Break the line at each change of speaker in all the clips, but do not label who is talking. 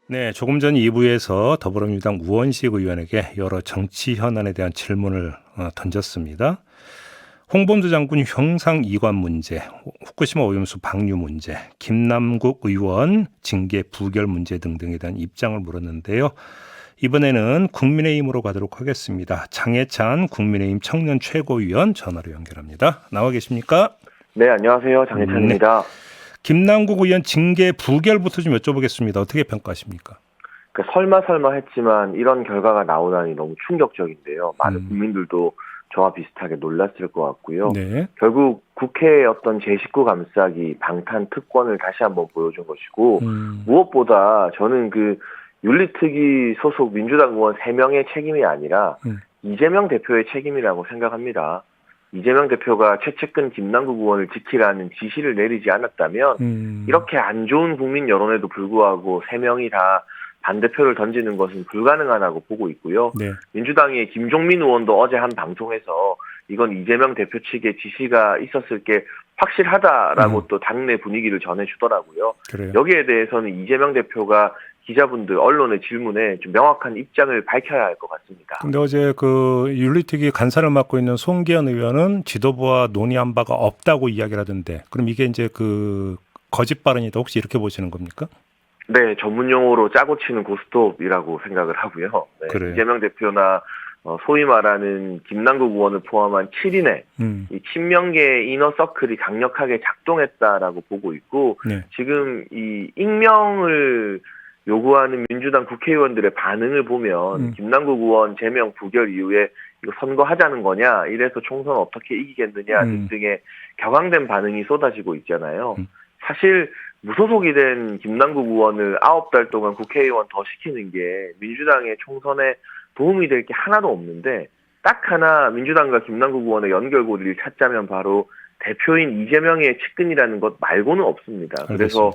네, 조금 전 2부에서 더불어민주당 우원식 의원에게 여러 정치 현안에 대한 질문을 던졌습니다. 홍범도 장군 형상 이관 문제, 후쿠시마 오염수 방류 문제, 김남국 의원 징계 부결 문제 등등에 대한 입장을 물었는데요. 이번에는 국민의힘으로 가도록 하겠습니다. 장해찬 국민의힘 청년 최고위원 전화로 연결합니다. 나와 계십니까?
네, 안녕하세요. 장혜찬입니다.
김남국 의원 징계 부결부터 좀 여쭤보겠습니다. 어떻게 평가하십니까?
설마 했지만 이런 결과가 나오다니 너무 충격적인데요. 많은 국민들도 저와 비슷하게 놀랐을 것 같고요.
네.
결국 국회의 어떤 제19 감싸기 방탄 특권을 다시 한번 보여준 것이고 무엇보다 저는 그 윤리특위 소속 민주당 의원 3명의 책임이 아니라 이재명 대표의 책임이라고 생각합니다. 이재명 대표가 최측근 김남국 의원을 지키라는 지시를 내리지 않았다면 이렇게 안 좋은 국민 여론에도 불구하고 3명이 다 반대표를 던지는 것은 불가능하다고 보고 있고요.
네.
민주당의 김종민 의원도 어제 한 방송에서 이건 이재명 대표 측의 지시가 있었을 게 확실하다라고 또 당내 분위기를 전해주더라고요.
그래요.
여기에 대해서는 이재명 대표가 기자분들, 언론의 질문에 좀 명확한 입장을 밝혀야 할 것 같습니다.
근데 어제 그 윤리특위 간사를 맡고 있는 송기현 의원은 지도부와 논의한 바가 없다고 이야기를 하던데, 그럼 이게 이제 그 거짓 발언이다, 혹시 이렇게 보시는 겁니까?
네, 전문 용어로 짜고 치는 고스톱이라고 생각을 하고요. 네,
그래요.
이재명 대표나 소위 말하는 김남국 의원을 포함한 7인의 이 친명계 이너서클이 강력하게 작동했다라고 보고 있고,
네.
지금 이 익명을 요구하는 민주당 국회의원들의 반응을 보면 김남국 의원 제명 부결 이후에 이거 선거하자는 거냐, 이래서 총선 어떻게 이기겠느냐 등등의 격앙된 반응이 쏟아지고 있잖아요. 사실 무소속이 된 김남국 의원을 9달 동안 국회의원 더 시키는 게 민주당의 총선에 도움이 될 게 하나도 없는데, 딱 하나 민주당과 김남국 의원의 연결고리를 찾자면 바로 대표인 이재명의 측근이라는 것 말고는 없습니다.
알겠습니다.
그래서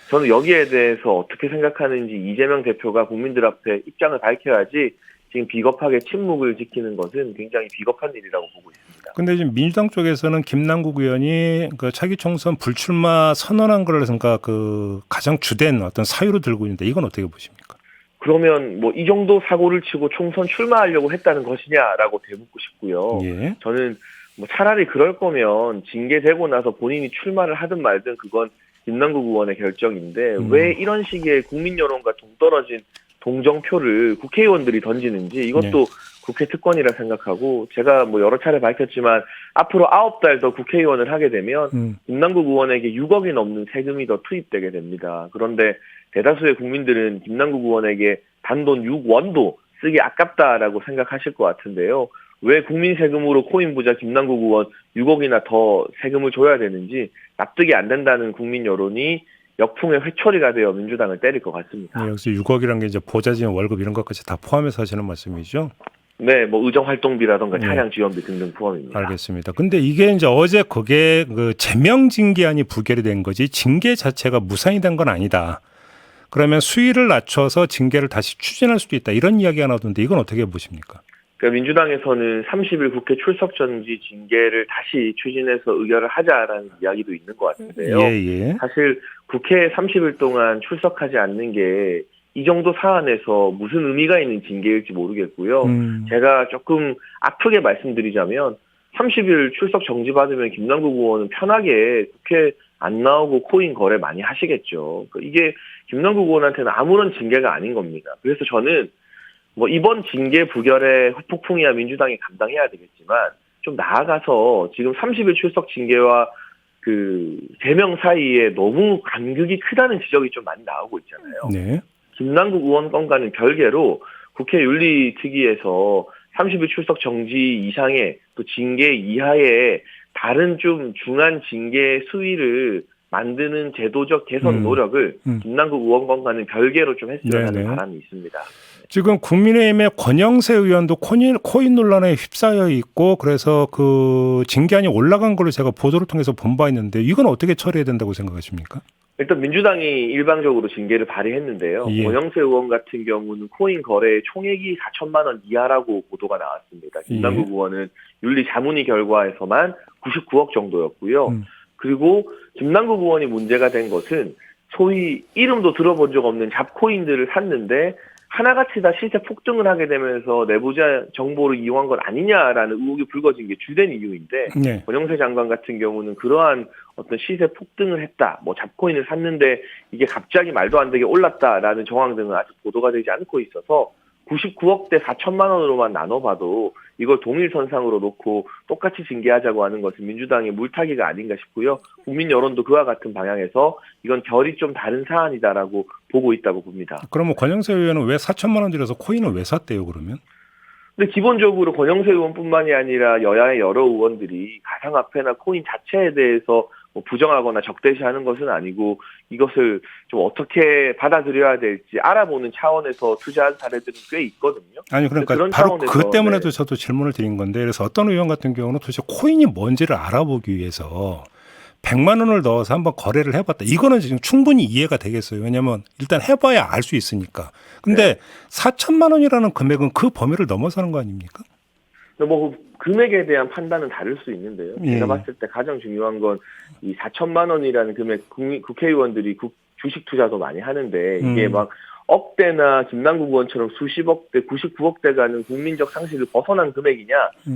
저는 여기에 대해서 어떻게 생각하는지 이재명 대표가 국민들 앞에 입장을 밝혀야지, 지금 비겁하게 침묵을 지키는 것은 굉장히 비겁한 일이라고 보고 있습니다.
근데 지금 민주당 쪽에서는 김남국 의원이 그 차기 총선 불출마 선언한 걸 해서가 그 가장 주된 어떤 사유로 들고 있는데, 이건 어떻게 보십니까?
그러면 뭐 이 정도 사고를 치고 총선 출마하려고 했다는 것이냐라고 되묻고 싶고요.
예.
저는 뭐 차라리 그럴 거면 징계되고 나서 본인이 출마를 하든 말든 그건 김남국 의원의 결정인데, 왜 이런 식의 국민 여론과 동떨어진 동정표를 국회의원들이 던지는지, 이것도 국회 특권이라 생각하고, 제가 뭐 여러 차례 밝혔지만 앞으로 9달 더 국회의원을 하게 되면 김남국 의원에게 6억이 넘는 세금이 더 투입되게 됩니다. 그런데 대다수의 국민들은 김남국 의원에게 단돈 6원도 쓰기 아깝다라고 생각하실 것 같은데요. 왜 국민 세금으로 코인 부자 김남국 의원 6억이나 더 세금을 줘야 되는지 납득이 안 된다는 국민 여론이 역풍의 회초리가 되어 민주당을 때릴 것 같습니다.
네, 여기서 6억이라는 게 이제 보좌진 월급 이런 것까지 다 포함해서 하시는 말씀이죠?
네, 뭐 의정 활동비라던가 차량 지원비 등등 포함입니다.
알겠습니다. 근데 이게 이제 어제 그게 그 제명 징계안이 부결이 된 거지, 징계 자체가 무산이 된 건 아니다. 그러면 수위를 낮춰서 징계를 다시 추진할 수도 있다, 이런 이야기가 나오던데, 이건 어떻게 보십니까?
그러니까 민주당에서는 30일 국회 출석 정지 징계를 다시 추진해서 의결을 하자라는 이야기도 있는 것 같은데요.
예.
사실 국회에 30일 동안 출석하지 않는 게 이 정도 사안에서 무슨 의미가 있는 징계일지 모르겠고요. 제가 조금 아프게 말씀드리자면 30일 출석 정지 받으면 김남국 의원은 편하게 국회 안 나오고 코인 거래 많이 하시겠죠. 이게 김남국 의원한테는 아무런 징계가 아닌 겁니다. 그래서 저는 뭐 이번 징계 부결의 후폭풍이야 민주당이 감당해야 되겠지만, 좀 나아가서 지금 30일 출석 징계와 그 제명 사이에 너무 간극이 크다는 지적이 좀 많이 나오고 있잖아요.
네.
김남국 의원 건과는 별개로 국회 윤리특위에서 30일 출석 정지 이상의 또 징계 이하의 다른 좀 중한 징계 수위를 만드는 제도적 개선 노력을 김남국 의원 건과는 별개로 좀 했으면 하는 바람이 있습니다.
지금 국민의힘의 권영세 의원도 코인 논란에 휩싸여 있고, 그래서 그 징계안이 올라간 걸로 제가 보도를 통해서 본 바 있는데, 이건 어떻게 처리해야 된다고 생각하십니까?
일단 민주당이 일방적으로 징계를 발의했는데요. 권영세 의원 같은 경우는 코인 거래의 총액이 4천만 원 이하라고 보도가 나왔습니다. 김남국 의원은 윤리 자문위 결과에서만 99억 정도였고요. 그리고 김남국 의원이 문제가 된 것은 소위 이름도 들어본 적 없는 잡코인들을 샀는데 하나같이 다 시세 폭등을 하게 되면서 내부자 정보를 이용한 것 아니냐라는 의혹이 불거진 게 주된 이유인데
네.
권영세 장관 같은 경우는 그러한 어떤 시세 폭등을 했다, 뭐 잡코인을 샀는데 이게 갑자기 말도 안 되게 올랐다라는 정황 등은 아직 보도가 되지 않고 있어서 99억대 4천만 원으로만 나눠봐도 이걸 동일선상으로 놓고 똑같이 징계하자고 하는 것은 민주당의 물타기가 아닌가 싶고요. 국민 여론도 그와 같은 방향에서 이건 결이 좀 다른 사안이다라고 보고 있다고 봅니다.
그러면 권영세 의원은 왜 4천만 원 들여서 코인을 왜 샀대요, 그러면?
근데 기본적으로 권영세 의원뿐만이 아니라 여야의 여러 의원들이 가상화폐나 코인 자체에 대해서 뭐 부정하거나 적대시하는 것은 아니고 이것을 좀 어떻게 받아들여야 될지 알아보는 차원에서 투자한 사례들은 꽤 있거든요.
아니 그러니까
그런
바로
차원에서,
그 때문에도
네.
저도 질문을 드린 건데 그래서 어떤 의원 같은 경우는 도대체 코인이 뭔지를 알아보기 위해서 100만 원을 넣어서 한번 거래를 해봤다. 이거는 지금 충분히 이해가 되겠어요. 왜냐하면 일단 해봐야 알 수 있으니까. 근데 4천만 원이라는 금액은 그 범위를 넘어서는 거 아닙니까?
뭐 금액에 대한 판단은 다를 수 있는데요.
예.
제가 봤을 때 가장 중요한 건 이 4천만 원이라는 금액 국회의원들이 주식 투자도 많이 하는데 이게 막 억대나 김남국 의원처럼 수십억대, 99억대 가는 국민적 상식을 벗어난 금액이냐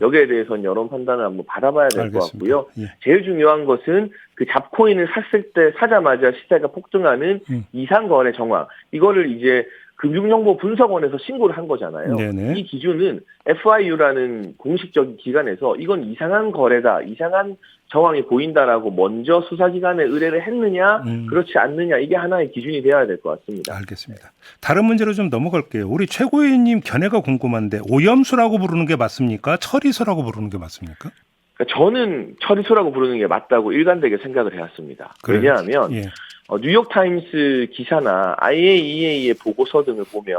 여기에 대해서는 여론 판단을 한번 받아봐야 될 것 같고요.
예.
제일 중요한 것은 그 잡코인을 샀을 때 사자마자 시세가 폭등하는 이상거래 정황 이거를 이제 금융정보분석원에서 신고를 한 거잖아요.
네네.
이 기준은 FIU라는 공식적인 기관에서 이건 이상한 거래다, 이상한 정황이 보인다라고 먼저 수사기관에 의뢰를 했느냐, 그렇지 않느냐 이게 하나의 기준이 되어야 될 것 같습니다.
알겠습니다. 다른 문제로 좀 넘어갈게요. 우리 최고위원님 견해가 궁금한데 오염수라고 부르는 게 맞습니까? 처리수라고 부르는 게 맞습니까?
그러니까 저는 처리수라고 부르는 게 맞다고 일관되게 생각을 해왔습니다. 왜냐하면
예.
뉴욕타임스 기사나 IAEA의 보고서 등을 보면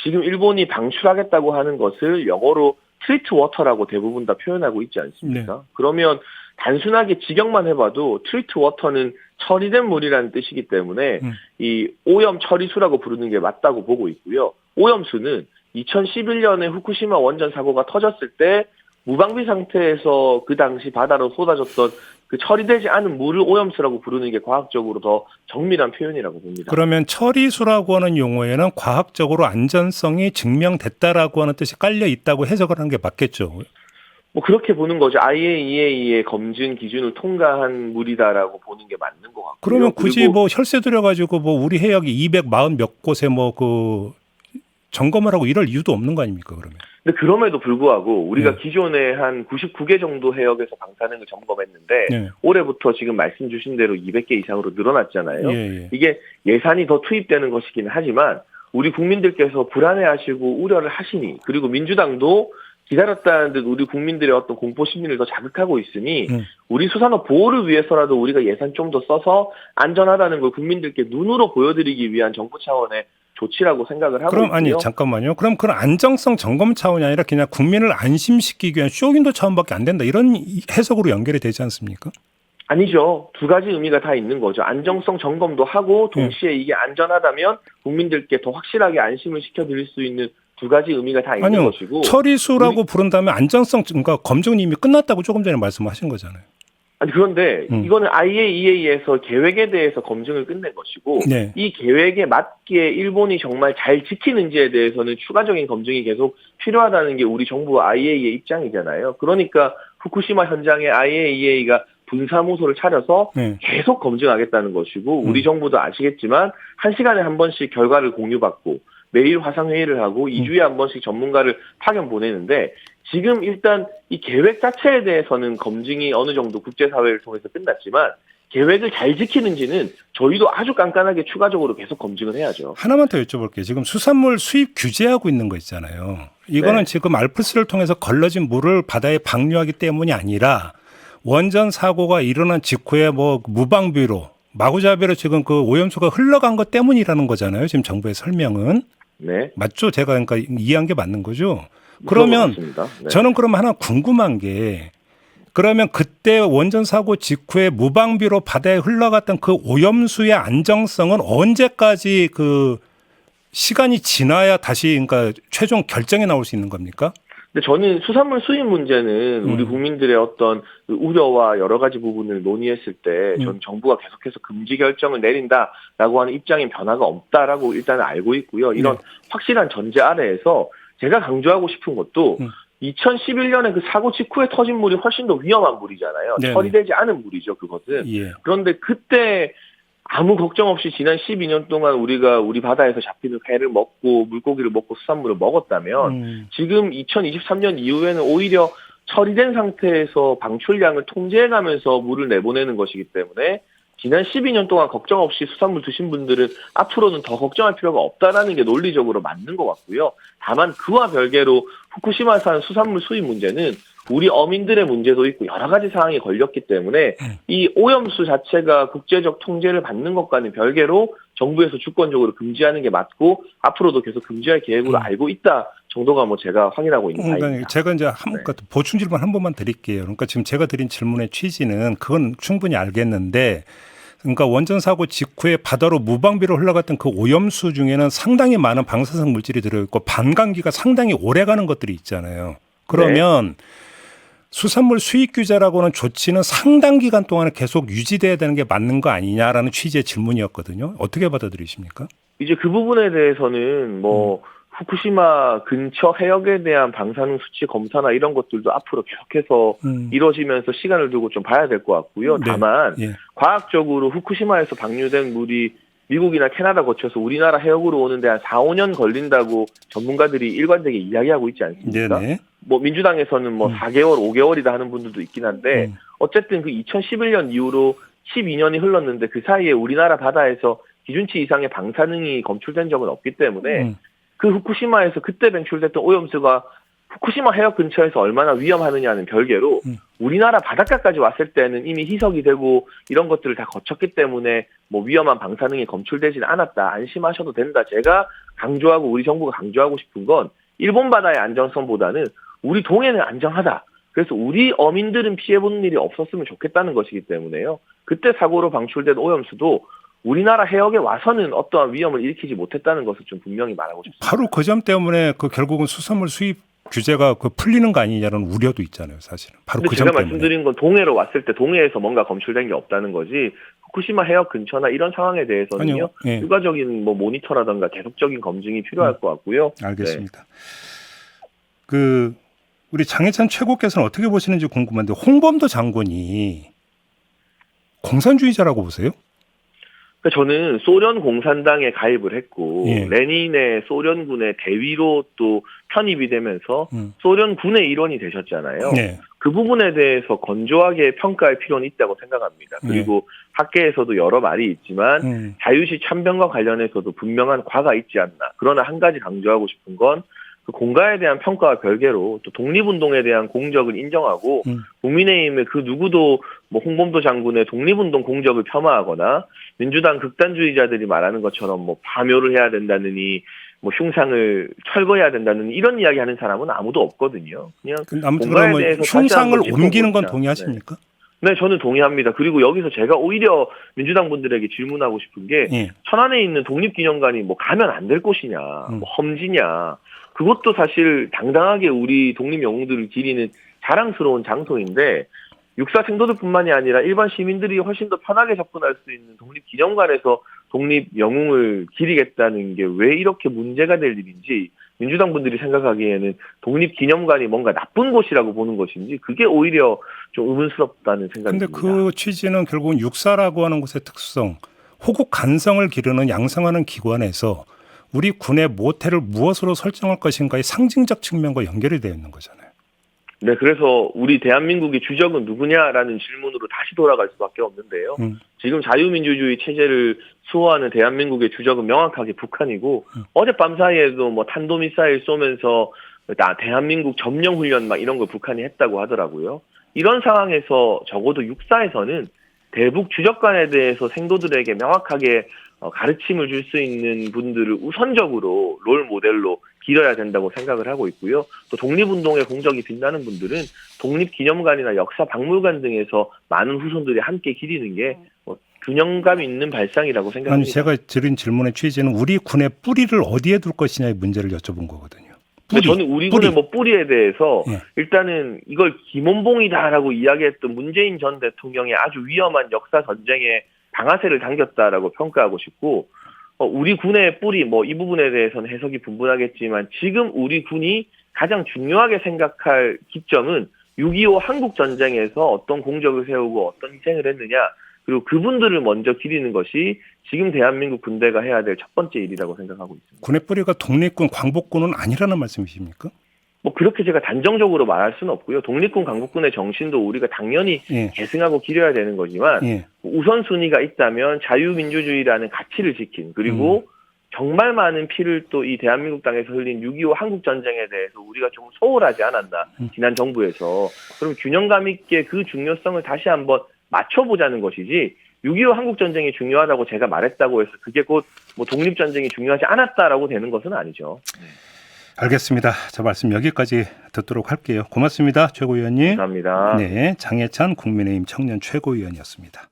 지금 일본이 방출하겠다고 하는 것을 영어로 트리트 워터라고 대부분 다 표현하고 있지 않습니까?
네.
그러면 단순하게 직역만 해봐도 트리트 워터는 처리된 물이라는 뜻이기 때문에 이 오염 처리수라고 부르는 게 맞다고 보고 있고요. 오염수는 2011년에 후쿠시마 원전 사고가 터졌을 때 무방비 상태에서 그 당시 바다로 쏟아졌던 그 처리되지 않은 물을 오염수라고 부르는 게 과학적으로 더 정밀한 표현이라고 봅니다.
그러면 처리수라고 하는 용어에는 과학적으로 안전성이 증명됐다라고 하는 뜻이 깔려 있다고 해석을 하는 게 맞겠죠?
뭐 그렇게 보는 거죠. IAEA의 검증 기준을 통과한 물이다라고 보는 게 맞는 것 같고요.
그러면 굳이 뭐 혈세 들여가지고 뭐 우리 해역이 240 몇 곳에 뭐 그 점검을 하고 이럴 이유도 없는 거 아닙니까, 그러면?
근데 그럼에도 불구하고 우리가 기존에 한 99개 정도 해역에서 방사능을 점검했는데 올해부터 지금 말씀 주신 대로 200개 이상으로 늘어났잖아요. 이게 예산이 더 투입되는 것이긴 하지만 우리 국민들께서 불안해하시고 우려를 하시니 그리고 민주당도 기다렸다는 듯 우리 국민들의 어떤 공포 심리를 더 자극하고 있으니 우리 수산업 보호를 위해서라도 우리가 예산 좀 더 써서 안전하다는 걸 국민들께 눈으로 보여드리기 위한 정부 차원의 조치라고 생각을 하고
그럼
있고요.
아니 잠깐만요. 그럼 그런 안정성 점검 차원이 아니라 그냥 국민을 안심시키기 위한 쇼윈도 차원밖에 안 된다. 이런 해석으로 연결이 되지 않습니까?
아니죠. 두 가지 의미가 다 있는 거죠. 안정성 점검도 하고 동시에 이게 안전하다면 국민들께 더 확실하게 안심을 시켜드릴 수 있는 두 가지 의미가 다 있는 것이고.
처리수라고 부른다면 안정성 그러니까 검증은 이미 끝났다고 조금 전에 말씀하신 거잖아요.
아니 그런데 이거는 IAEA에서 계획에 대해서 검증을 끝낸 것이고 이 계획에 맞게 일본이 정말 잘 지키는지에 대해서는 추가적인 검증이 계속 필요하다는 게 우리 정부와 IAEA 입장이잖아요. 그러니까 후쿠시마 현장에 IAEA가 분사무소를 차려서 계속 검증하겠다는 것이고 우리 정부도 아시겠지만 1시간에 한 번씩 결과를 공유받고 매일 화상회의를 하고 2주에 한 번씩 전문가를 파견 보내는데 지금 일단 이 계획 자체에 대해서는 검증이 어느 정도 국제사회를 통해서 끝났지만 계획을 잘 지키는지는 저희도 아주 깐깐하게 추가적으로 계속 검증을 해야죠.
하나만 더 여쭤볼게요. 지금 수산물 수입 규제하고 있는 거 있잖아요. 이거는 지금 알프스를 통해서 걸러진 물을 바다에 방류하기 때문이 아니라 원전 사고가 일어난 직후에 뭐 무방비로 마구잡이로 지금 그 오염수가 흘러간 것 때문이라는 거잖아요. 지금 정부의 설명은.
네.
맞죠? 제가 그러니까 이해한 게 맞는 거죠. 그러면 저는 그럼 하나 궁금한 게 그러면 그때 원전 사고 직후에 무방비로 바다에 흘러갔던 그 오염수의 안정성은 언제까지 그 시간이 지나야 다시 그러니까 최종 결정에 나올 수 있는 겁니까?
근데 저는 수산물 수입 문제는 우리 국민들의 어떤 그 우려와 여러 가지 부분을 논의했을 때 전 정부가 계속해서 금지 결정을 내린다라고 하는 입장에 변화가 없다라고 일단 알고 있고요. 이런 확실한 전제 아래에서 제가 강조하고 싶은 것도 2011년에 그 사고 직후에 터진 물이 훨씬 더 위험한 물이잖아요.
네네.
처리되지 않은 물이죠, 그것은.
예.
그런데 그때 아무 걱정 없이 지난 12년 동안 우리가 우리 바다에서 잡히는 회를 먹고 물고기를 먹고 수산물을 먹었다면 지금 2023년 이후에는 오히려 처리된 상태에서 방출량을 통제해가면서 물을 내보내는 것이기 때문에 지난 12년 동안 걱정 없이 수산물 드신 분들은 앞으로는 더 걱정할 필요가 없다라는 게 논리적으로 맞는 것 같고요. 다만 그와 별개로 후쿠시마산 수산물 수입 문제는 우리 어민들의 문제도 있고 여러 가지 사항이 걸렸기 때문에 이 오염수 자체가 국제적 통제를 받는 것과는 별개로 정부에서 주권적으로 금지하는 게 맞고 앞으로도 계속 금지할 계획으로 알고 있다 정도가 뭐 제가 확인하고 있는
그러니까
바입니다.
제가 이제 보충 질문 한 번만 드릴게요. 그러니까 지금 제가 드린 질문의 취지는 그건 충분히 알겠는데 그러니까 원전 사고 직후에 바다로 무방비로 흘러갔던 그 오염수 중에는 상당히 많은 방사성 물질이 들어있고 반감기가 상당히 오래 가는 것들이 있잖아요. 그러면 수산물 수입 규제라고는 조치는 상당 기간 동안 계속 유지돼야 되는 게 맞는 거 아니냐라는 취지의 질문이었거든요. 어떻게 받아들이십니까?
이제 그 부분에 대해서는 뭐 후쿠시마 근처 해역에 대한 방사능 수치 검사나 이런 것들도 앞으로 계속해서 이루어지면서 시간을 두고 좀 봐야 될 것 같고요. 다만 과학적으로 후쿠시마에서 방류된 물이 미국이나 캐나다 거쳐서 우리나라 해역으로 오는데 한 4, 5년 걸린다고 전문가들이 일관되게 이야기하고 있지 않습니까?
네네.
뭐 민주당에서는 뭐 4개월, 5개월이다 하는 분들도 있긴 한데 어쨌든 그 2011년 이후로 12년이 흘렀는데 그 사이에 우리나라 바다에서 기준치 이상의 방사능이 검출된 적은 없기 때문에 그 후쿠시마에서 그때 배출됐던 오염수가 후쿠시마 해역 근처에서 얼마나 위험하느냐는 별개로 우리나라 바닷가까지 왔을 때는 이미 희석이 되고 이런 것들을 다 거쳤기 때문에 뭐 위험한 방사능이 검출되지는 않았다. 안심하셔도 된다. 제가 강조하고 우리 정부가 강조하고 싶은 건 일본 바다의 안정성보다는 우리 동해는 안정하다. 그래서 우리 어민들은 피해보는 일이 없었으면 좋겠다는 것이기 때문에요. 그때 사고로 방출된 오염수도 우리나라 해역에 와서는 어떠한 위험을 일으키지 못했다는 것을 좀 분명히 말하고 싶습니다.
바로 그 점 때문에 그 결국은 수산물 수입 규제가 그 풀리는 거 아니냐는 우려도 있잖아요, 사실은. 바로 그 점
제가
때문에.
말씀드린 건 동해로 왔을 때 동해에서 뭔가 검출된 게 없다는 거지 후쿠시마 해역 근처나 이런 상황에 대해서는요.
아니요. 예.
추가적인 뭐 모니터라든가 계속적인 검증이 필요할 것 같고요.
알겠습니다. 그 우리 장해찬 최고께서는 어떻게 보시는지 궁금한데 홍범도 장군이 공산주의자라고 보세요?
저는 소련 공산당에 가입을 했고 레닌의 소련군의 대위로 또 편입이 되면서 소련군의 일원이 되셨잖아요. 그 부분에 대해서 건조하게 평가할 필요는 있다고 생각합니다. 그리고 학계에서도 여러 말이 있지만 자유시 참변과 관련해서도 분명한 과가 있지 않나. 그러나 한 가지 강조하고 싶은 건 그 공가에 대한 평가와 별개로 또 독립운동에 대한 공적을 인정하고 국민의힘의 그 누구도 뭐 홍범도 장군의 독립운동 공적을 겸하하거나 민주당 극단주의자들이 말하는 것처럼 뭐 파묘를 해야 된다느니 뭐 흉상을 철거해야 된다는 이런 이야기하는 사람은 아무도 없거든요. 그냥
아무튼
공가에
그러면
대해서
흉상을
다시 한번
옮기는 건
짚어보자.
동의하십니까?
네, 저는 동의합니다. 그리고 여기서 제가 오히려 민주당 분들에게 질문하고 싶은 게 천안에 있는 독립기념관이 뭐 가면 안 될 곳이냐, 뭐 험지냐. 그것도 사실 당당하게 우리 독립 영웅들을 기리는 자랑스러운 장소인데 육사 생도들뿐만이 아니라 일반 시민들이 훨씬 더 편하게 접근할 수 있는 독립기념관에서 독립 영웅을 기리겠다는 게 왜 이렇게 문제가 될 일인지 민주당 분들이 생각하기에는 독립기념관이 뭔가 나쁜 곳이라고 보는 것인지 그게 오히려 좀 의문스럽다는 생각이 듭니다.
그런데 그 취지는 결국은 육사라고 하는 곳의 특성, 호국 간성을 기르는 양성하는 기관에서 우리 군의 모태를 무엇으로 설정할 것인가의 상징적 측면과 연결이 되어 있는 거잖아요.
네, 그래서 우리 대한민국의 주적은 누구냐라는 질문으로 다시 돌아갈 수밖에 없는데요. 지금 자유민주주의 체제를 수호하는 대한민국의 주적은 명확하게 북한이고 어젯밤 사이에도 뭐 탄도미사일 쏘면서 대한민국 점령 훈련 막 이런 걸 북한이 했다고 하더라고요. 이런 상황에서 적어도 육사에서는 대북 주적관에 대해서 생도들에게 명확하게 가르침을 줄 수 있는 분들을 우선적으로 롤 모델로 길어야 된다고 생각을 하고 있고요. 또 독립운동의 공적이 빛나는 분들은 독립기념관이나 역사박물관 등에서 많은 후손들이 함께 기리는 게 균형감 있는 발상이라고 생각합니다.
아니, 제가 드린 질문의 취지는 우리 군의 뿌리를 어디에 둘 것이냐의 문제를 여쭤본 거거든요. 뿌리,
저는 우리 군의 뭐 뿌리에 대해서
예.
일단은 이걸 김원봉이다라고 이야기했던 문재인 전 대통령의 아주 위험한 역사 전쟁에 방아쇠를 당겼다라고 평가하고 싶고, 우리 군의 뿌리 뭐 이 부분에 대해서는 해석이 분분하겠지만 지금 우리 군이 가장 중요하게 생각할 기점은 6.25 한국 전쟁에서 어떤 공적을 세우고 어떤 희생을 했느냐, 그리고 그분들을 먼저 기리는 것이 지금 대한민국 군대가 해야 될 첫 번째 일이라고 생각하고 있습니다.
군의 뿌리가 독립군, 광복군은 아니라는 말씀이십니까?
뭐 그렇게 제가 단정적으로 말할 수는 없고요. 독립군, 강북군의 정신도 우리가 당연히
예.
계승하고 기려야 되는 거지만
예.
우선순위가 있다면 자유민주주의라는 가치를 지킨, 그리고 정말 많은 피를 또 이 대한민국 땅에서 흘린 6.25 한국전쟁에 대해서 우리가 좀 소홀하지 않았나, 지난 정부에서. 그럼 균형감 있게 그 중요성을 다시 한번 맞춰보자는 것이지, 6.25 한국전쟁이 중요하다고 제가 말했다고 해서 그게 곧 뭐 독립전쟁이 중요하지 않았다라고 되는 것은 아니죠.
알겠습니다. 저 말씀 여기까지 듣도록 할게요. 고맙습니다. 최고위원님.
감사합니다.
네, 장해찬 국민의힘 청년 최고위원이었습니다.